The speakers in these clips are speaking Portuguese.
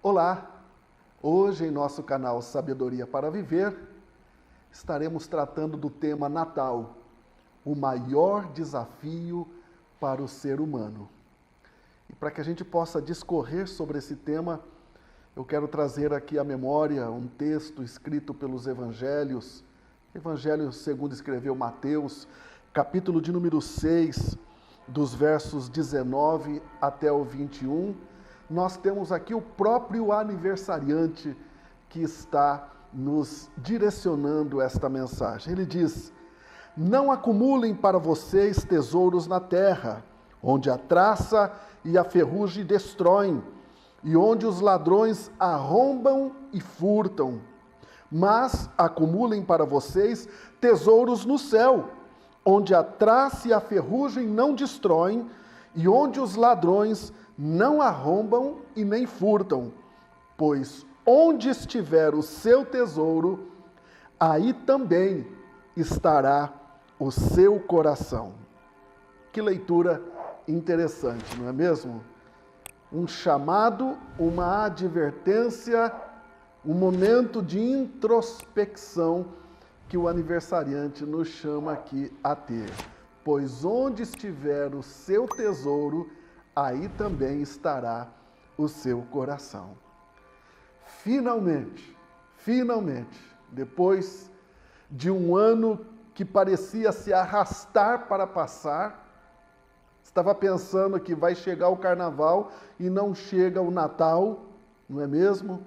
Olá! Hoje em nosso canal Sabedoria para Viver, estaremos tratando do tema Natal, o maior desafio para o ser humano. E para que a gente possa discorrer sobre esse tema, eu quero trazer aqui à memória um texto escrito pelos Evangelhos, Evangelho segundo escreveu Mateus, capítulo de número 6, dos versos 19 até o 21, nós temos aqui o próprio aniversariante que está nos direcionando esta mensagem. Ele diz: não acumulem para vocês tesouros na terra, onde a traça e a ferrugem destroem, e onde os ladrões arrombam e furtam. Mas acumulem para vocês tesouros no céu, onde a traça e a ferrugem não destroem, e onde os ladrões não arrombam e nem furtam. Pois onde estiver o seu tesouro, aí também estará o seu coração. Que leitura interessante, não é mesmo? Um chamado, uma advertência, um momento de introspecção que o aniversariante nos chama aqui a ter. Pois onde estiver o seu tesouro, aí também estará o seu coração. Finalmente, depois de um ano que parecia se arrastar para passar, estava pensando que vai chegar o carnaval e não chega o Natal, não é mesmo?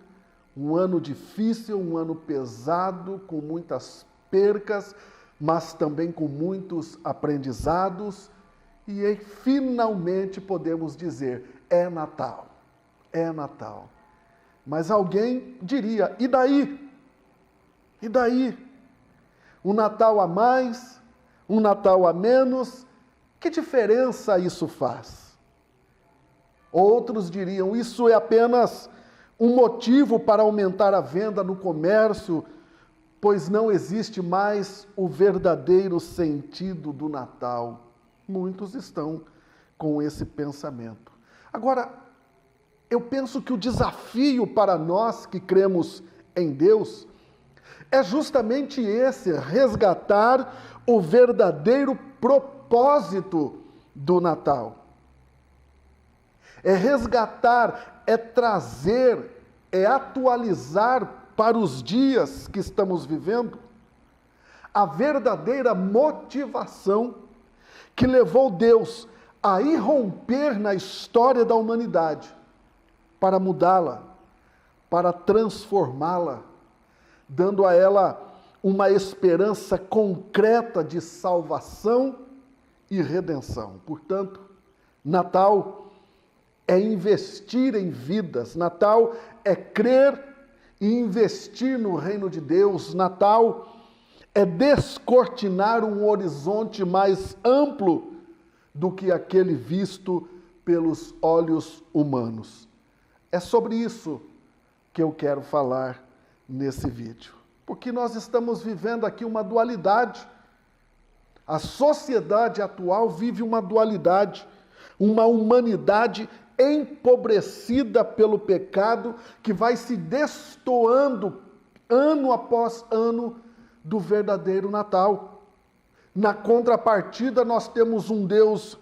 Um ano difícil, um ano pesado, com muitas percas, mas também com muitos aprendizados. E aí, finalmente podemos dizer, é Natal, é Natal. Mas alguém diria, e daí? E daí? Um Natal a mais, um Natal a menos, que diferença isso faz? Outros diriam, isso é apenas um motivo para aumentar a venda no comércio, pois não existe mais o verdadeiro sentido do Natal. Muitos estão com esse pensamento. Agora, eu penso que o desafio para nós que cremos em Deus é justamente esse, resgatar o verdadeiro propósito do Natal. É resgatar, é trazer, é atualizar para os dias que estamos vivendo a verdadeira motivação que levou Deus a irromper na história da humanidade para mudá-la, para transformá-la, dando a ela uma esperança concreta de salvação e redenção. Portanto, Natal é investir em vidas, Natal é crer e investir no reino de Deus, Natal é descortinar um horizonte mais amplo do que aquele visto pelos olhos humanos. É sobre isso que eu quero falar nesse vídeo. Porque nós estamos vivendo aqui uma dualidade. A sociedade atual vive uma dualidade, uma humanidade empobrecida pelo pecado que vai se destoando ano após ano do verdadeiro Natal. Na contrapartida, nós temos um Deus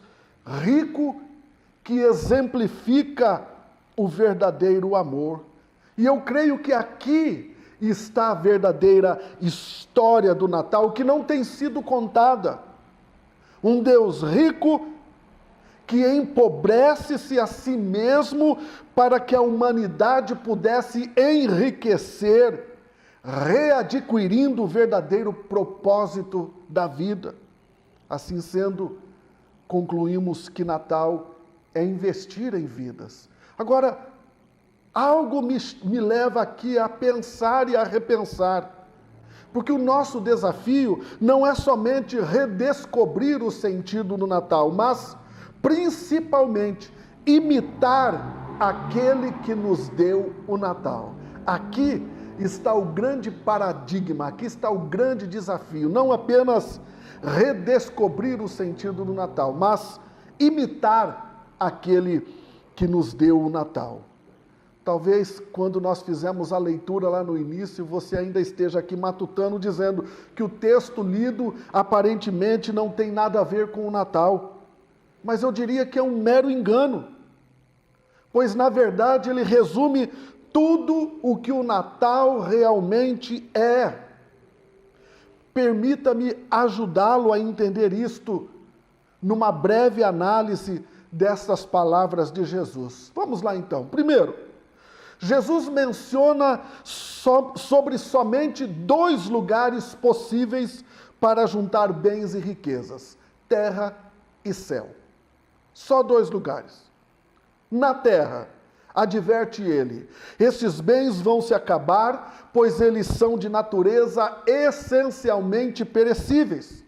rico que exemplifica o verdadeiro amor. E eu creio que aqui está a verdadeira história do Natal, que não tem sido contada. Um Deus rico que empobrece-se a si mesmo para que a humanidade pudesse enriquecer, readquirindo o verdadeiro propósito da vida. Assim sendo, concluímos que Natal é investir em vidas. Agora, algo me leva aqui a pensar e a repensar, porque o nosso desafio não é somente redescobrir o sentido do Natal, mas principalmente imitar aquele que nos deu o Natal. Aqui está o grande paradigma, aqui está o grande desafio, não apenas redescobrir o sentido do Natal, mas imitar aquele que nos deu o Natal. Talvez quando nós fizemos a leitura lá no início, você ainda esteja aqui matutando, dizendo que o texto lido aparentemente não tem nada a ver com o Natal. Mas eu diria que é um mero engano, pois na verdade ele resume tudo o que o Natal realmente é. Permita-me ajudá-lo a entender isto numa breve análise dessas palavras de Jesus. Vamos lá então. Primeiro, Jesus menciona sobre somente 2 lugares possíveis para juntar bens e riquezas: terra e céu. Só 2 lugares. Na terra, adverte ele, esses bens vão se acabar, pois eles são de natureza essencialmente perecíveis.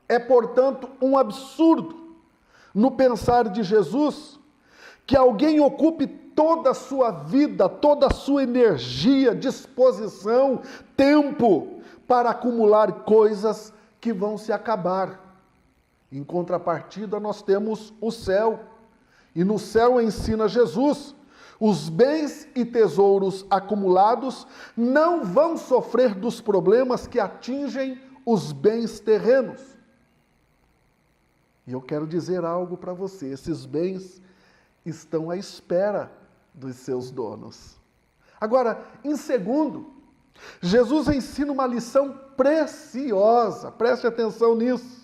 É, portanto, um absurdo no pensar de Jesus que alguém ocupe toda a sua vida, toda a sua energia, disposição, tempo para acumular coisas que vão se acabar. Em contrapartida, nós temos o céu. E no céu, ensina Jesus, os bens e tesouros acumulados não vão sofrer dos problemas que atingem os bens terrenos. E eu quero dizer algo para você: esses bens estão à espera dos seus donos. Agora, em segundo, Jesus ensina uma lição preciosa, preste atenção nisso.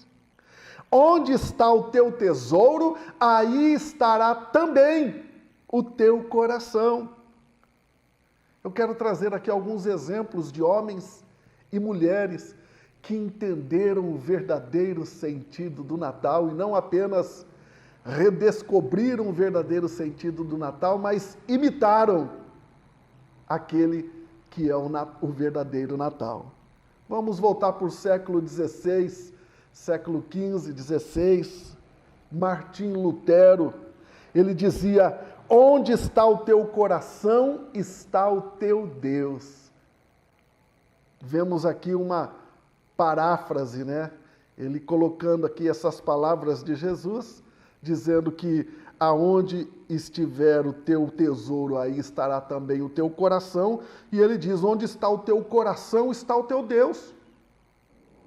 Onde está o teu tesouro, aí estará também o teu coração. Eu quero trazer aqui alguns exemplos de homens e mulheres que entenderam o verdadeiro sentido do Natal e não apenas redescobriram o verdadeiro sentido do Natal, mas imitaram aquele que é o verdadeiro Natal. Vamos voltar para o século XVI, século XV, XVI, Martim Lutero, ele dizia: onde está o teu coração, está o teu Deus. Vemos aqui uma paráfrase, né? Ele colocando aqui essas palavras de Jesus, dizendo que aonde estiver o teu tesouro, aí estará também o teu coração, e ele diz: onde está o teu coração, está o teu Deus.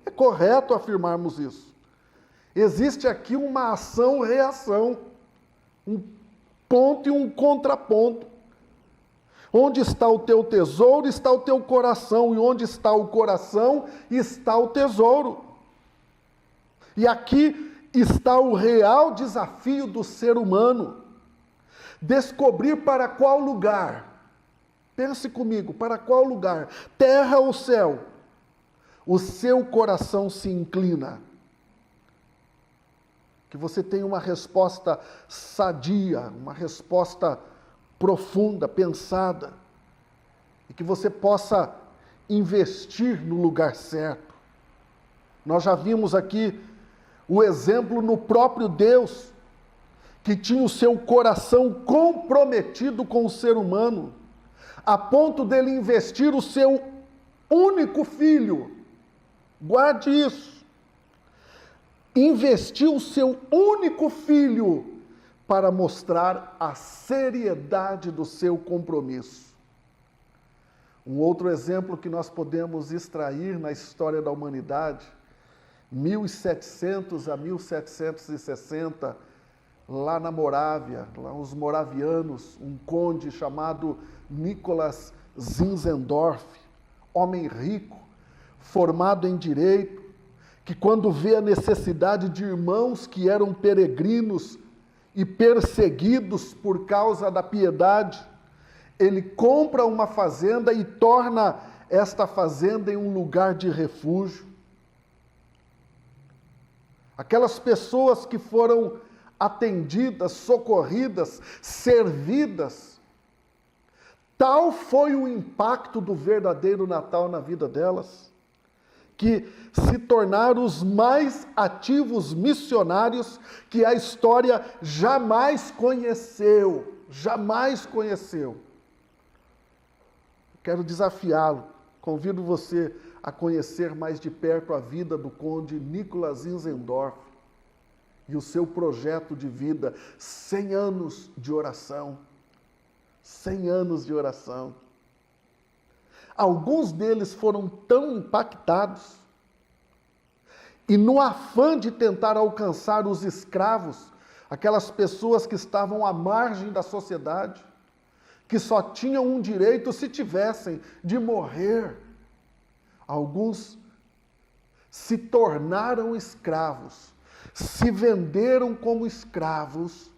É correto afirmarmos isso. Existe aqui uma ação-reação, um ponto e um contraponto. Onde está o teu tesouro, está o teu coração, e onde está o coração, está o tesouro. E aqui está o real desafio do ser humano: descobrir para qual lugar. Pense comigo, para qual lugar? Terra ou céu? O seu coração se inclina. Que você tenha uma resposta sadia, uma resposta profunda, pensada, e que você possa investir no lugar certo. Nós já vimos aqui o exemplo no próprio Deus, que tinha o seu coração comprometido com o ser humano, a ponto dele investir o seu único filho. Guarde isso. Investiu o seu único filho para mostrar a seriedade do seu compromisso. Um outro exemplo que nós podemos extrair na história da humanidade, 1700 a 1760, lá na Morávia, lá os moravianos, um conde chamado Nicholas Zinzendorf, homem rico, formado em direito, que quando vê a necessidade de irmãos que eram peregrinos e perseguidos por causa da piedade, ele compra uma fazenda e torna esta fazenda em um lugar de refúgio. Aquelas pessoas que foram atendidas, socorridas, servidas, tal foi o impacto do verdadeiro Natal na vida delas, que se tornaram os mais ativos missionários que a história jamais conheceu. Jamais conheceu. Quero desafiá-lo, convido você a conhecer mais de perto a vida do conde Nicholas Zinzendorf e o seu projeto de vida, 100 anos de oração. 100 anos de oração. Alguns deles foram tão impactados, e no afã de tentar alcançar os escravos, aquelas pessoas que estavam à margem da sociedade, que só tinham um direito se tivessem de morrer, alguns se tornaram escravos, se venderam como escravos,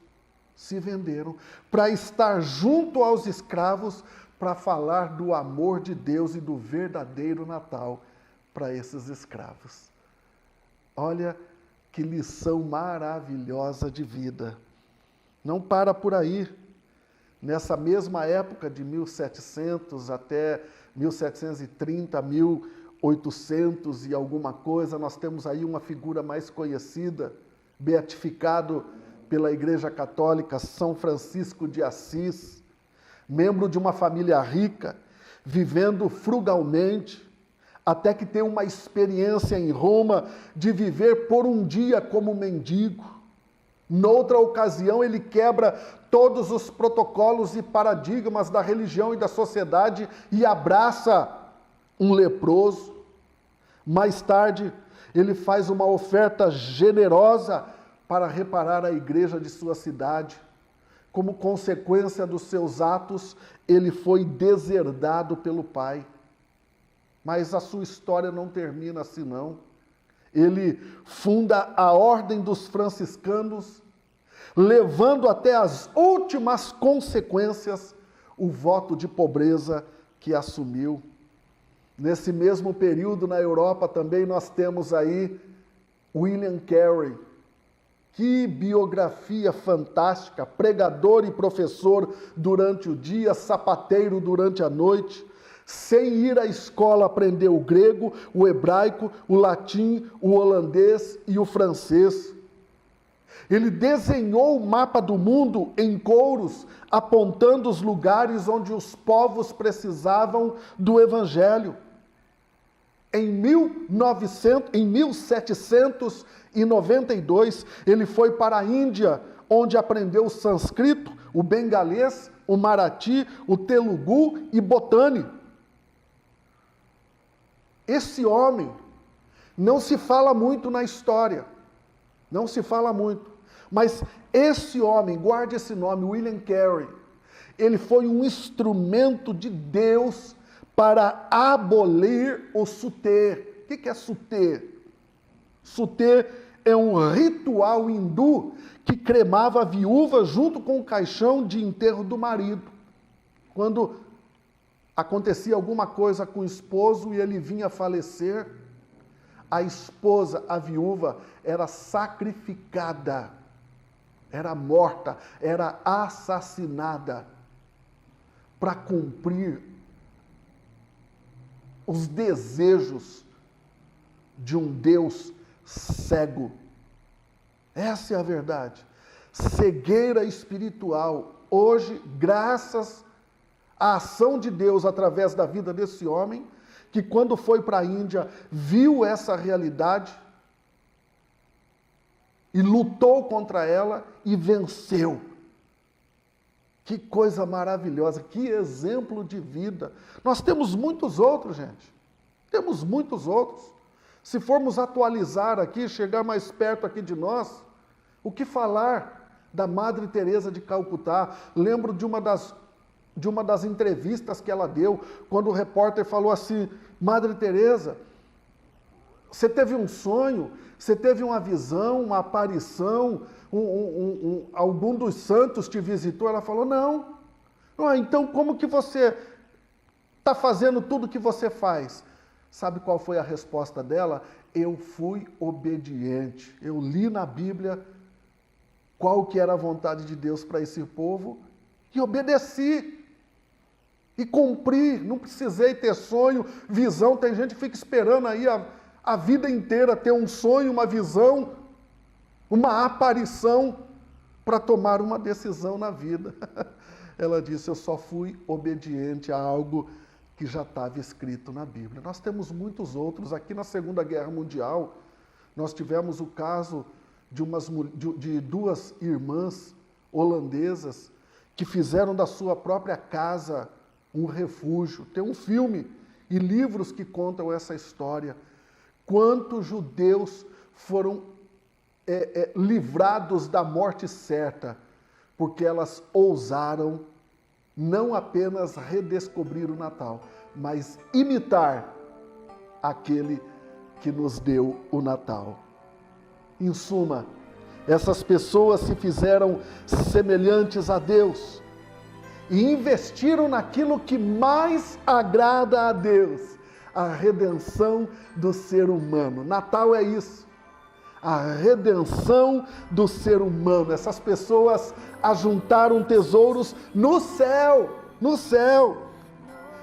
se venderam para estar junto aos escravos, para falar do amor de Deus e do verdadeiro Natal para esses escravos. Olha que lição maravilhosa de vida. Não para por aí. Nessa mesma época de 1700 até 1730, 1800 e alguma coisa, nós temos aí uma figura mais conhecida, beatificado pela Igreja Católica, São Francisco de Assis, membro de uma família rica, vivendo frugalmente, até que tem uma experiência em Roma de viver por um dia como mendigo. Noutra ocasião, ele quebra todos os protocolos e paradigmas da religião e da sociedade e abraça um leproso. Mais tarde, ele faz uma oferta generosa para reparar a igreja de sua cidade. Como consequência dos seus atos, ele foi deserdado pelo pai. Mas a sua história não termina assim, não. Ele funda a Ordem dos Franciscanos, levando até as últimas consequências o voto de pobreza que assumiu. Nesse mesmo período, na Europa também, nós temos aí William Carey. Que biografia fantástica, pregador e professor durante o dia, sapateiro durante a noite, sem ir à escola aprender o grego, o hebraico, o latim, o holandês e o francês. Ele desenhou o mapa do mundo em couros, apontando os lugares onde os povos precisavam do evangelho. Em 1792, ele foi para a Índia, onde aprendeu o sânscrito, o bengalês, o marathi, o telugu e botânico. Esse homem, não se fala muito na história, não se fala muito, mas esse homem, guarde esse nome, William Carey, ele foi um instrumento de Deus para abolir o sutê. O que é sutê? Sutê é um ritual hindu que cremava a viúva junto com o caixão de enterro do marido. Quando acontecia alguma coisa com o esposo e ele vinha a falecer, a esposa, a viúva, era sacrificada, era morta, era assassinada para cumprir os desejos de um Deus cego. Essa é a verdade. Cegueira espiritual. Hoje, graças à ação de Deus através da vida desse homem, que quando foi para a Índia, viu essa realidade e lutou contra ela e venceu. Que coisa maravilhosa, que exemplo de vida. Nós temos muitos outros, gente. Temos muitos outros. Se formos atualizar aqui, chegar mais perto aqui de nós, o que falar da Madre Teresa de Calcutá? Lembro de uma das entrevistas que ela deu, quando o repórter falou assim: Madre Teresa, você teve um sonho, você teve uma visão, uma aparição, algum dos santos te visitou? Ela falou: não. Então como que você está fazendo tudo o que você faz? Sabe qual foi a resposta dela? Eu fui obediente. Eu li na Bíblia qual que era a vontade de Deus para esse povo e obedeci. E cumpri, não precisei ter sonho, visão. Tem gente que fica esperando aí a vida inteira ter um sonho, uma visão, uma aparição para tomar uma decisão na vida. Ela disse: eu só fui obediente a algo que já estava escrito na Bíblia. Nós temos muitos outros. Aqui na Segunda Guerra Mundial, nós tivemos o caso de duas irmãs holandesas que fizeram da sua própria casa um refúgio. Tem um filme e livros que contam essa história. Quantos judeus foram livrados da morte certa, porque elas ousaram não apenas redescobrir o Natal, mas imitar aquele que nos deu o Natal. Em suma, essas pessoas se fizeram semelhantes a Deus e investiram naquilo que mais agrada a Deus, a redenção do ser humano. Natal é isso, a redenção do ser humano. Essas pessoas ajuntaram tesouros no céu, no céu.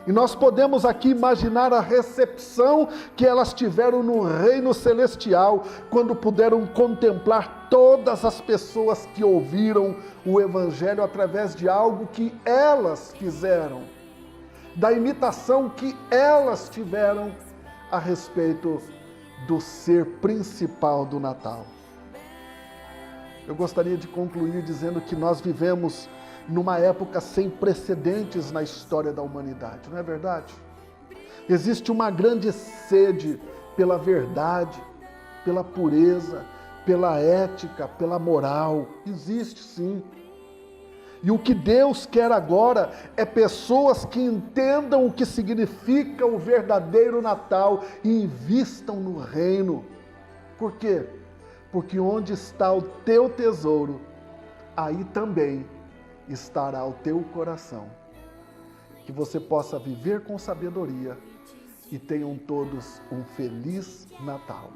E nós podemos aqui imaginar a recepção que elas tiveram no reino celestial, quando puderam contemplar todas as pessoas que ouviram o Evangelho através de algo que elas fizeram, da imitação que elas tiveram a respeito do ser principal do Natal. Eu gostaria de concluir dizendo que nós vivemos numa época sem precedentes na história da humanidade, não é verdade? Existe uma grande sede pela verdade, pela pureza, pela ética, pela moral. Existe sim. E o que Deus quer agora é pessoas que entendam o que significa o verdadeiro Natal e invistam no reino. Por quê? Porque onde está o teu tesouro, aí também estará o teu coração. Que você possa viver com sabedoria e tenham todos um feliz Natal.